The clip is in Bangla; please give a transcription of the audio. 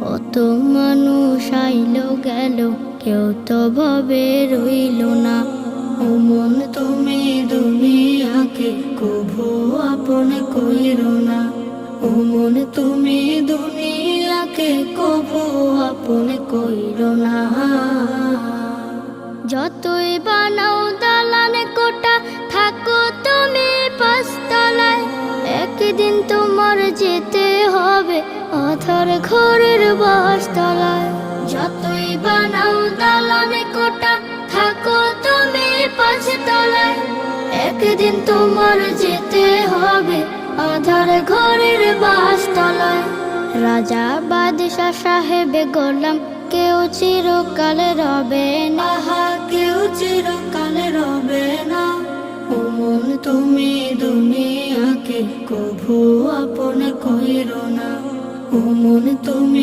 কত মানুষ আইলো গেল, কেউ তো ভবে রইল না। ও মন তুমি দুনিয়াকে কভু আপন কইরো না। ও মন তুমি দুনিয়াকে কভু আপন কইরো না। যতই বানাও দালান কোটা, থাকো তুমি পাঁচতলায়, একদিন তোমার যেতে হবে আধার ঘরের বাসতলায়। যতই বানাও দালান কোটা, থাকো তুমি পাঁচতলায়, একদিন তোমার যেতে হবে আধার ঘরের বাসতলায়। রাজা বাদশা সাহেবে গোলাম কেউ চিরকাল রবে না, কেউ চিরকাল রবে না। ও মন তুমি দুনিয়াকে কভু আপন কইরো না। ও মন তুমি